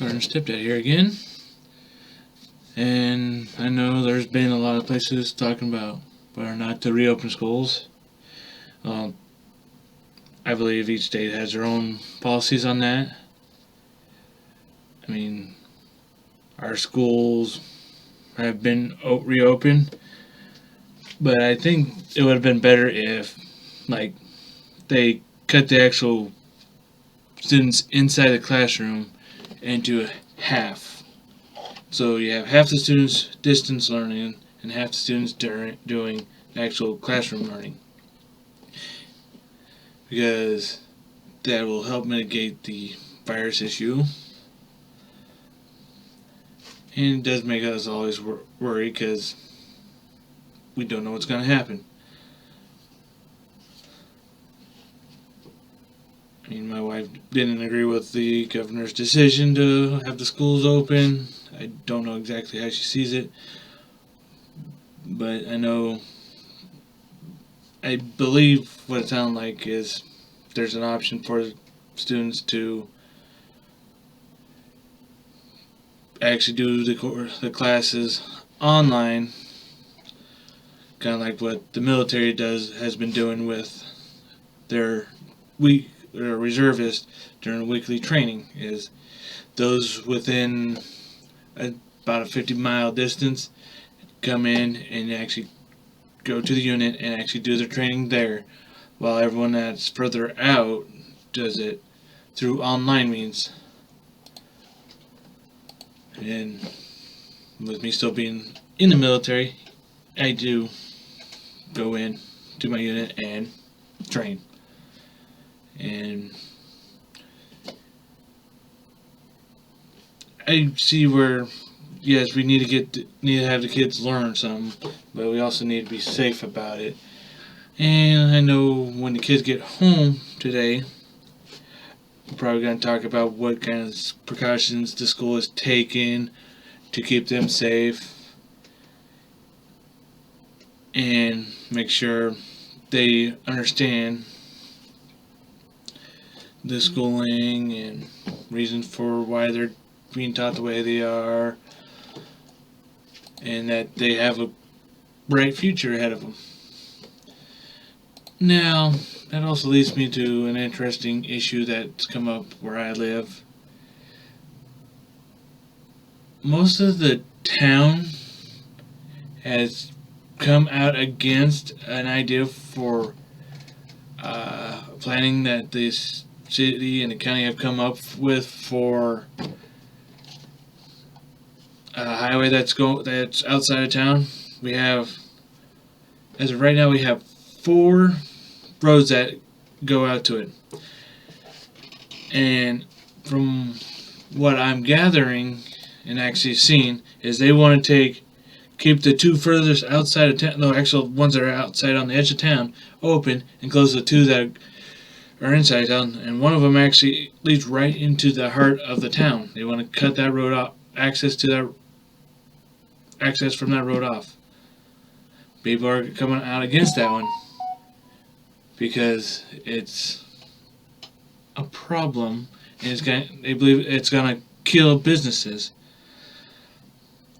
Eminent Stepdad here again, and I know there's been a lot of places talking about whether or not to reopen schools. Um, I believe each state has their own policies on that. I mean, our schools have been reopened, but I think it would have been better if, like, they cut the actual students inside the classroom into half. So you have half the students distance learning and half the students doing actual classroom learning. Because that will help mitigate the virus issue. And it does make us always worry because we don't know what's going to happen. I mean, my wife didn't agree with the governor's decision to have the schools open. I don't know exactly how she sees it, but I believe what it sounds like is there's an option for students to actually do the classes online, kind of like what the military has been doing with their reservists during weekly training. Is those within about a 50-mile distance come in and actually go to the unit and actually do their training there, while everyone that's further out does it through online means. And with me still being in the military, I do go in to my unit and train. And I see where, yes, we need to have the kids learn something, but we also need to be safe about it. And I know when the kids get home today, we're probably going to talk about what kind of precautions the school is taking to keep them safe and make sure they understand the schooling and reasons for why they're being taught the way they are, and that they have a bright future ahead of them. Now, that also leads me to an interesting issue that's come up where I live. Most of the town has come out against an idea for planning that this city and the county have come up with for a highway that's outside of town. We have, as of right now, we have 4 roads that go out to it. And from what I'm gathering and actually seeing is they want to keep the 2 furthest outside of town, no, actual ones that are outside on the edge of town, open, and close the 2 that are inside town. And one of them actually leads right into the heart of the town. They want to cut that road off, access from that road off. People are coming out against that one because it's a problem, and they believe it's going to kill businesses.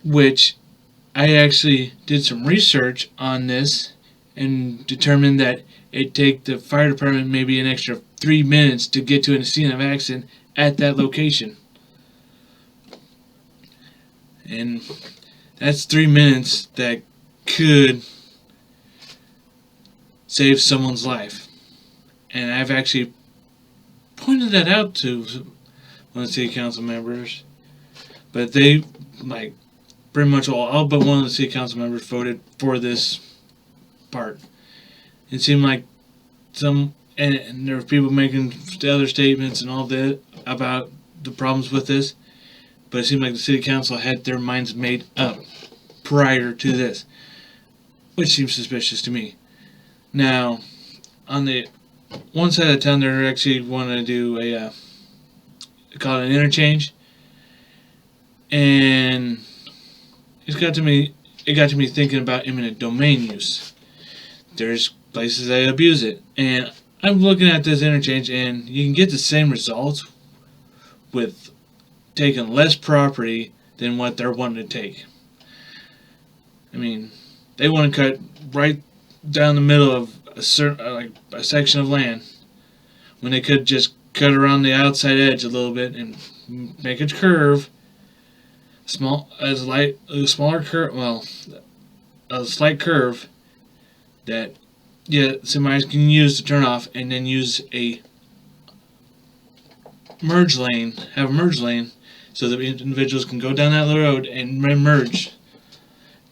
Which I actually did some research on this and determined that it'd take the fire department maybe an extra 3 minutes to get to a scene of accident at that location. And that's 3 minutes that could save someone's life. And I've actually pointed that out to one of the city council members, but they, pretty much all but one of the city council members voted for this part. It seemed like and there were people making other statements and all that about the problems with this, but it seemed like the city council had their minds made up prior to this, which seems suspicious to me. Now, on the one side of town, they're actually wanting to do call it an interchange, and it got to me thinking about eminent domain use. There's places that abuse it, and I'm looking at this interchange, and you can get the same results with taking less property than what they're wanting to take. I mean, they want to cut right down the middle of a section of land when they could just cut around the outside edge a little bit and make it curve, a smaller curve, well, a slight curve that semis can use to turn off, and then use a merge lane, so that individuals can go down that road and merge,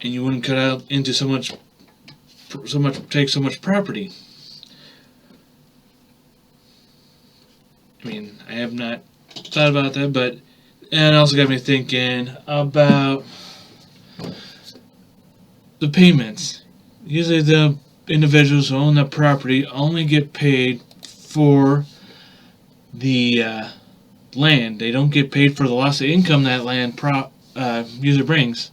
and you wouldn't cut out into take so much property. I mean, I have not thought about that, but and it also got me thinking about the payments. Usually the individuals who own the property only get paid for the land. They don't get paid for the loss of income that land user brings.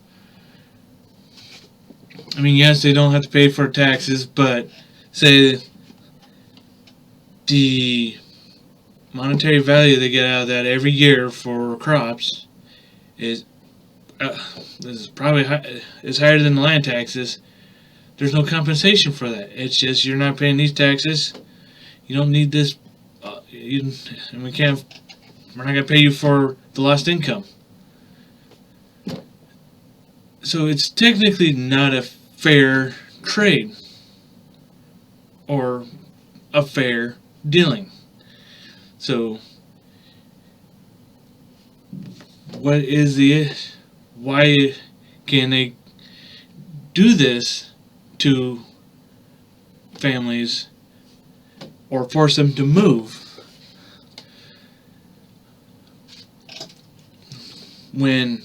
I mean, yes, they don't have to pay for taxes, but say the monetary value they get out of that every year for crops is probably is higher than the land taxes. There's no compensation for that. It's just you're not paying these taxes. You don't need this, and we're not going to pay you for the lost income. So it's technically not a fair trade or a fair dealing. So why can they do this to families or force them to move when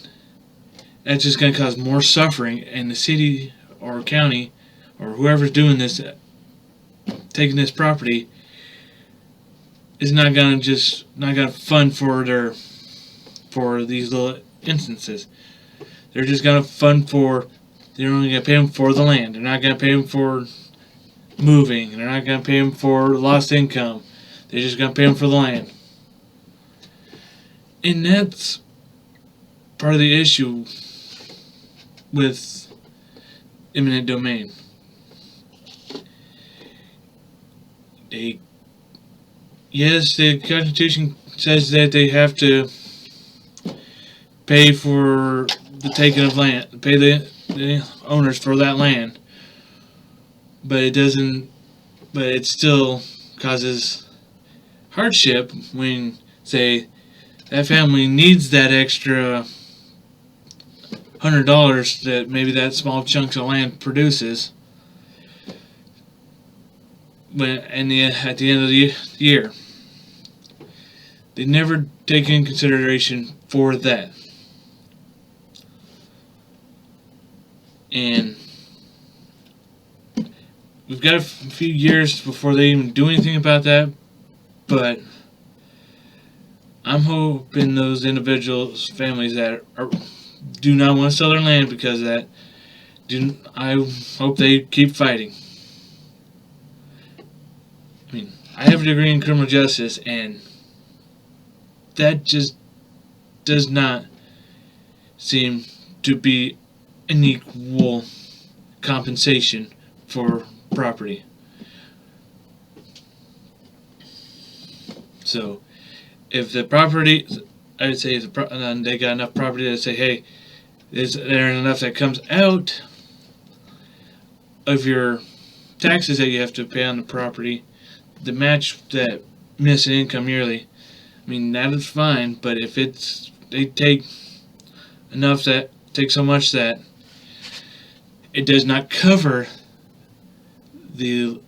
that's just going to cause more suffering, and the city or county or whoever's doing this, taking this property, is not going to fund for these little instances. They're just going to fund for, they're only going to pay them for the land. They're not going to pay them for moving. They're not going to pay them for lost income. They're just going to pay them for the land. And that's part of the issue with eminent domain. Yes, the Constitution says that they have to pay for the taking of land, pay the owners for that land, but it still causes hardship when, say, that family needs that extra $100 that maybe that small chunk of land produces. But at the end of the year, they never take in consideration for that. And we've got a few years before they even do anything about that, but I'm hoping those individuals, families that do not want to sell their land because of that, I hope they keep fighting. I mean, I have a degree in criminal justice, and that just does not seem to be an equal compensation for property. So, if the property, I would say, if they got enough property to say, hey, there's enough that comes out of your taxes that you have to pay on the property to match that missing income yearly. I mean, that is fine, but if they take so much that it does not cover the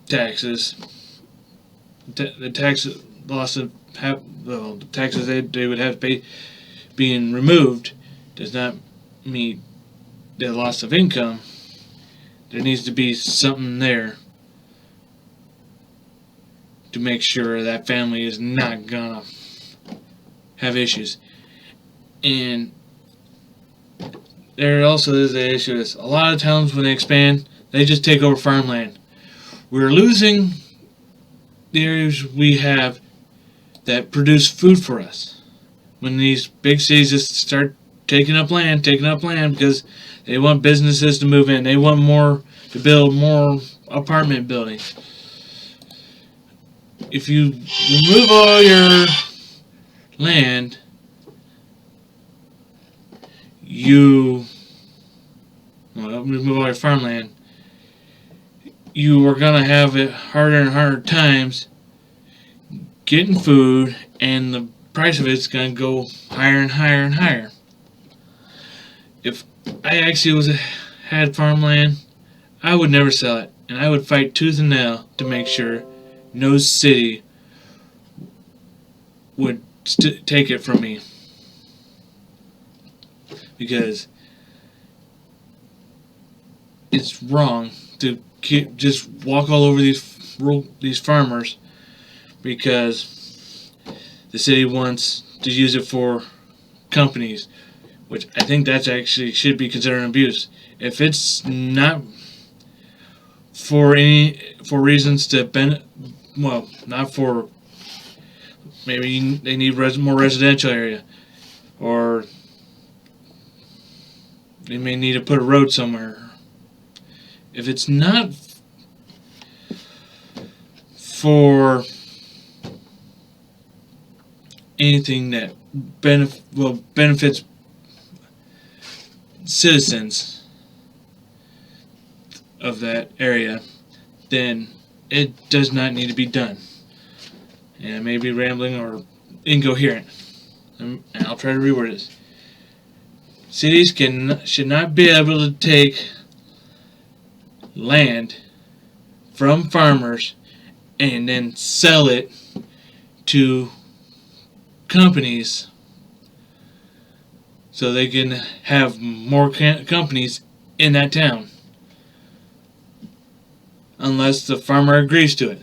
taxes, the tax loss of the taxes they would have to pay being removed does not meet the loss of income, there needs to be something there to make sure that family is not gonna have issues. And there also is the issue is a lot of towns when they expand, they just take over farmland. We're losing the areas we have that produce food for us. when these big cities just start taking up land because they want businesses to move in. They want to build more apartment buildings. If you remove all your land, remove all your farmland, you are going to have it harder and harder times getting food, and the price of it's going to go higher and higher and higher. If I actually had farmland, I would never sell it, and I would fight tooth and nail to make sure no city would take it from me, because it's wrong to just walk all over these farmers because the city wants to use it for companies, which I think that's actually should be considered abuse. If it's not for reasons to not for, maybe they need more residential area, or they may need to put a road somewhere. If it's not for anything that benefits citizens of that area, then it does not need to be done. And I may be rambling or incoherent, and I'll try to reword this. Cities should not be able to take land from farmers and then sell it to companies so they can have more companies in that town, unless the farmer agrees to it.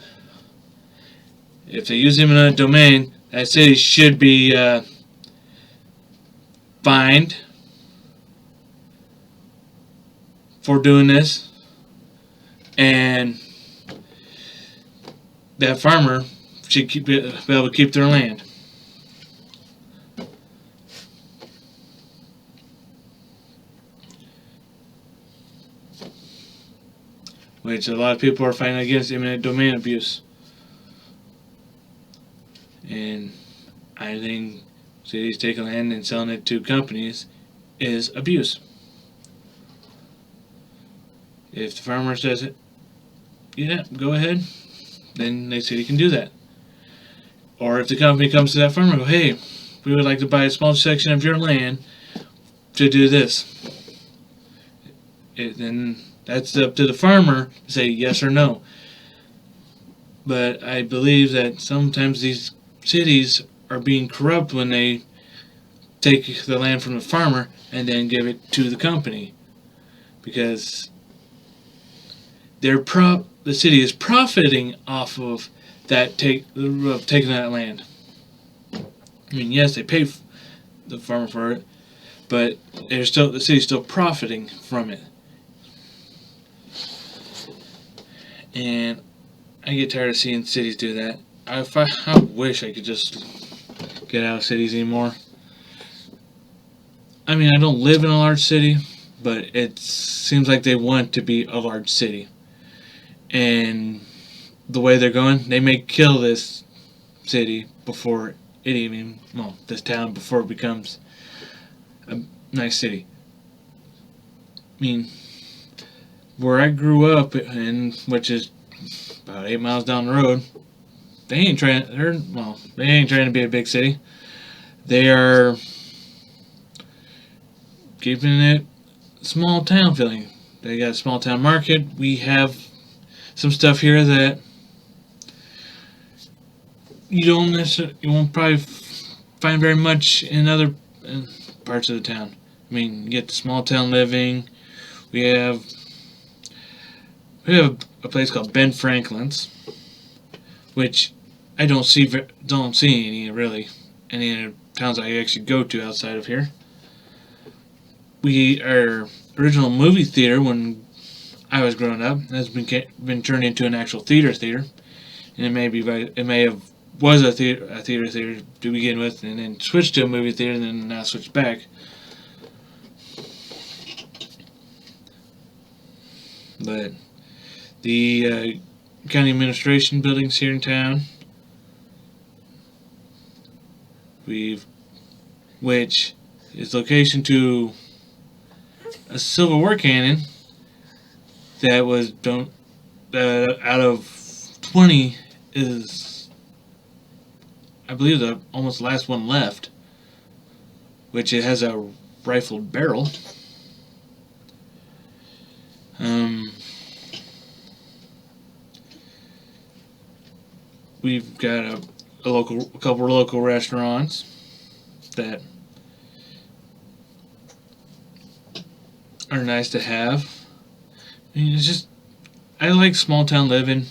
If they use eminent domain, that city should be fined for doing this, and that farmer should be able to keep their land. Which a lot of people are fighting against eminent domain abuse. And I think cities taking land and selling it to companies is abuse. If the farmer says it, yeah, go ahead, then the city can do that. Or if the company comes to that farmer and go, hey, we would like to buy a small section of your land to do this. Then that's up to the farmer to say yes or no. But I believe that sometimes these cities are being corrupt when they take the land from the farmer and then give it to the company, because the city is profiting off of that taking that land. I mean, yes, they pay the farmer for it, but the city's still profiting from it. And I get tired of seeing cities do that. I wish I could just get out of cities anymore. I mean, I don't live in a large city, but it seems like they want to be a large city. And the way they're going, they may kill this city before it even, this town, before it becomes a nice city. I mean, where I grew up, which is about 8 miles down the road, they ain't trying to be a big city. They are keeping it small town feeling. They got a small town market. We have some stuff here that you won't probably find very much in other parts of the town. I mean, you get the small town living. We have a place called Ben Franklin's, which I don't see any towns I actually go to outside of here. Our original movie theater when I was growing up has been turned into an actual theater, and it may have was a theater to begin with, and then switched to a movie theater, and then now switched back. But the county administration buildings here in town, which is location to a Civil War cannon that was out of 20 is, I believe, the almost last one left, which it has a rifled barrel. We've got a couple of local restaurants that are nice to have. I mean, I like small town living,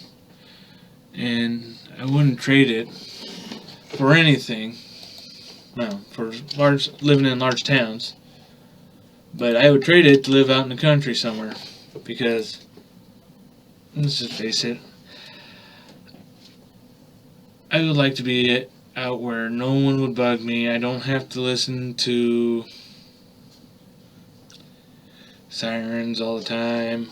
and I wouldn't trade it for anything. No, for living in large towns. But I would trade it to live out in the country somewhere, because let's just face it, I would like to be out where no one would bug me. I don't have to listen to sirens all the time,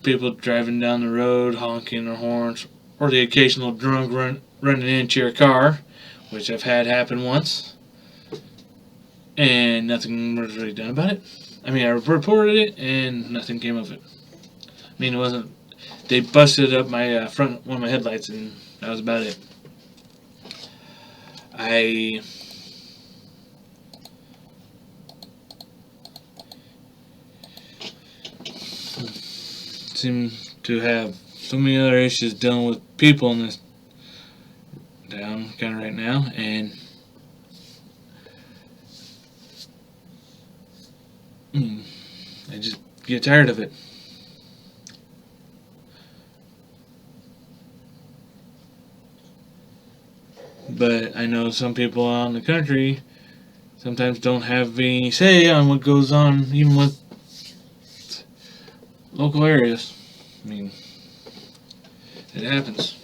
people driving down the road honking their horns, or the occasional drunk running into your car, which I've had happen once, and nothing was really done about it. I mean, I reported it, and nothing came of it. I mean, it wasn't. They busted up my one of my headlights, and that was about it. I seem to have so many other issues dealing with people in this town kind of right now, and I just get tired of it. But I know some people out in the country sometimes don't have any say on what goes on, even with local areas. I mean, it happens.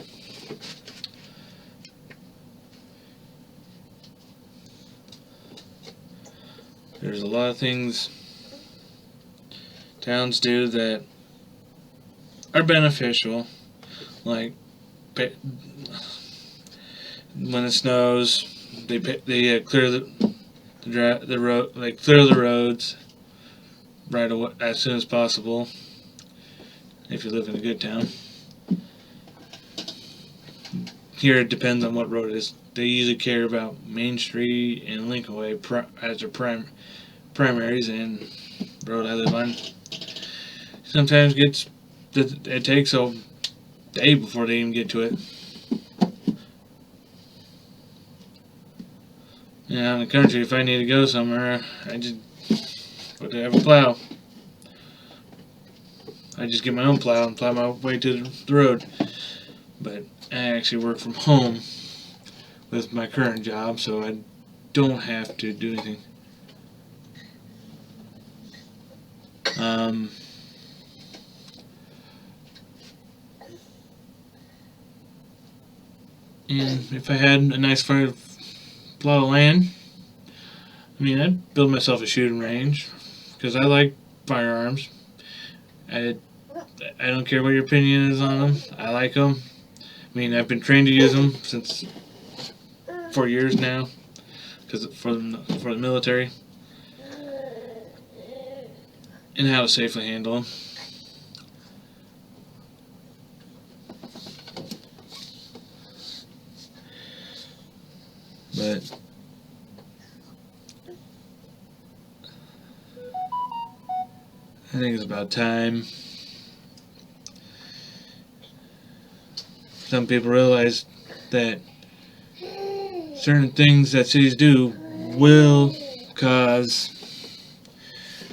There's a lot of things towns do that are beneficial, like when it snows, they clear the road, like clear the roads right away as soon as possible. If you live in a good town, here it depends on what road it is. They usually care about Main Street and Lincoln Way as their primaries, and the road I live on sometimes it takes a day before they even get to it. Yeah, in the country, if I need to go somewhere, I just have a plow. I just get my own plow and plow my way to the road. But I actually work from home with my current job, so I don't have to do anything. And if I had a nice plot of land, I mean, I'd build myself a shooting range, because I like firearms. I don't care what your opinion is on them. I like them. I mean, I've been trained to use them since 4 years now, because for the military, and how to safely handle them. But I think it's about time some people realize that certain things that cities do will cause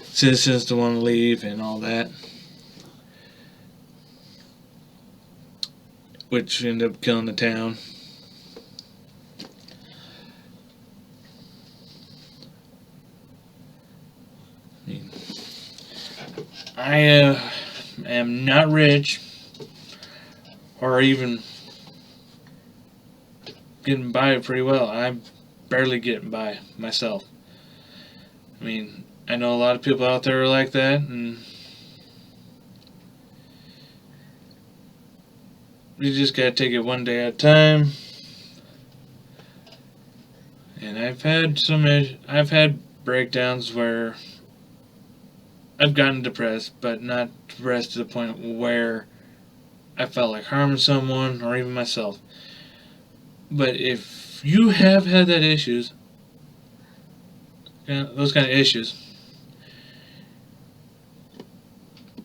citizens to want to leave and all that, which end up killing the town. I am not rich or even getting by pretty well. I'm barely getting by myself. I mean, I know a lot of people out there are like that, and you just gotta take it one day at a time. And I've had breakdowns where I've gotten depressed, but not depressed to the point where I felt like harming someone or even myself. But if you have had that issues, those kind of issues,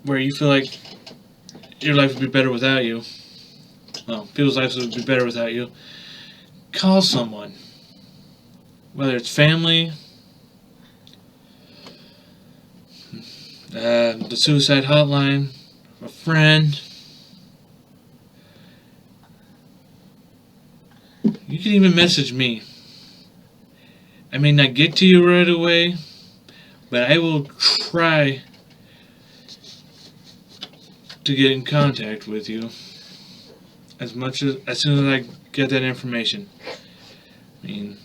where you feel like your life would be better without you, well, people's lives would be better without you, call someone. Whether it's family, the suicide hotline, a friend. You can even message me. I may not get to you right away, but I will try to get in contact with you as soon as I get that information. I mean,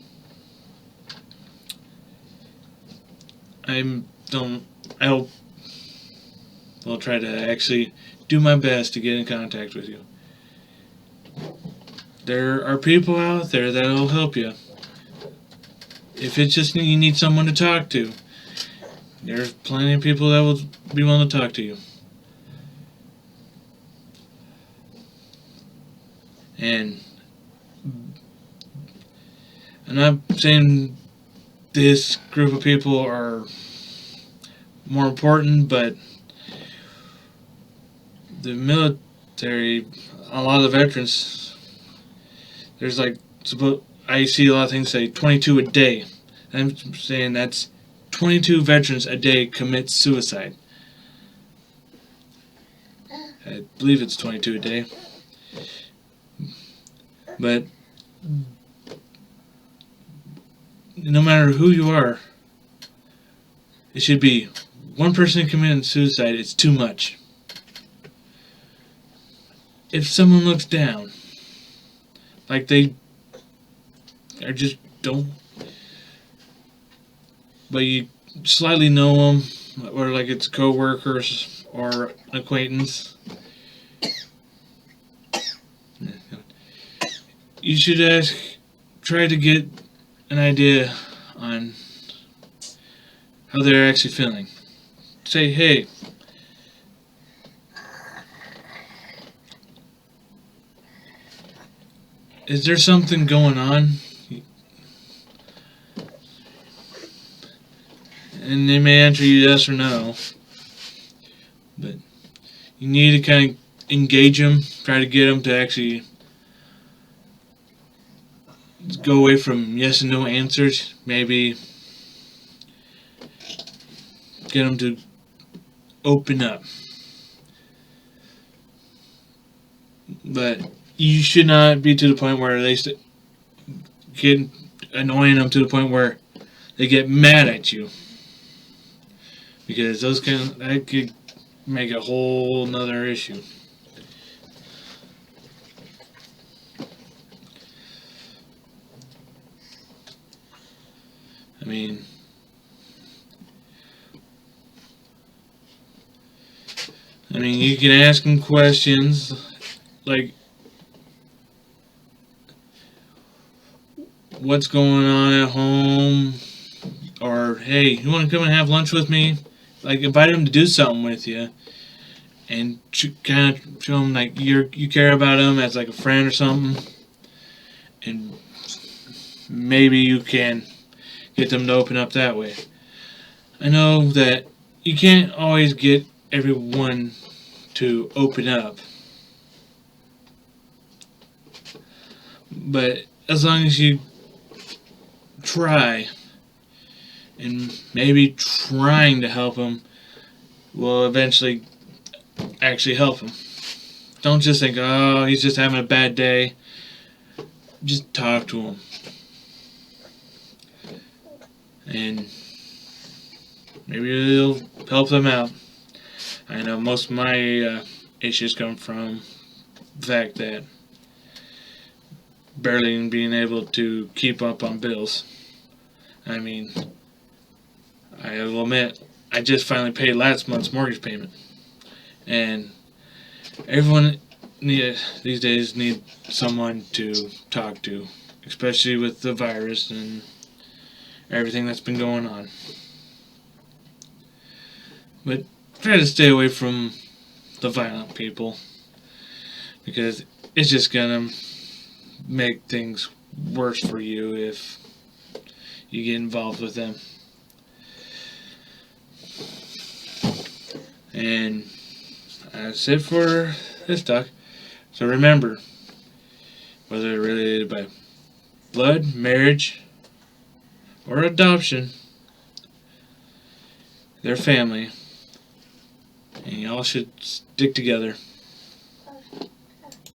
I'll try to actually do my best to get in contact with you. There are people out there that will help you. If it's just you need someone to talk to, there's plenty of people that will be willing to talk to you. And I'm not saying this group of people are more important, but the military, a lot of the veterans, there's like, I see a lot of things say 22 a day. I'm saying that's 22 veterans a day commit suicide. I believe it's 22 a day. But no matter who you are, it should be one person committing suicide. It's too much. If someone looks down, like they are just don't, but you slightly know them, or like it's co-workers or an acquaintance, you should try to get an idea on how they're actually feeling. Say, hey, is there something going on? And they may answer you yes or no. But you need to kind of engage them, try to get them to actually go away from yes and no answers. Maybe get them to open up. But you should not be to the point where they get annoying them to the point where they get mad at you, because that could make a whole nother issue. I mean, you can ask them questions like, what's going on at home? Or, hey, you want to come and have lunch with me? Like, invite them to do something with you. And kind of show them, like, you care about them as, like, a friend or something. And maybe you can get them to open up that way. I know that you can't always get everyone to open up. But as long as you try, and maybe trying to help them will eventually actually help them. Don't just think, oh, he's just having a bad day. Just talk to him. And maybe it'll help them out. I know most of my issues come from the fact that barely being able to keep up on bills. I mean, I will admit, I just finally paid last month's mortgage payment. And everyone these days need someone to talk to, especially with the virus and everything that's been going on. But try to stay away from the violent people, because it's just gonna make things worse for you if you get involved with them. And that's it for this talk. So remember, whether related by blood, marriage, or adoption, they're family, and y'all should stick together.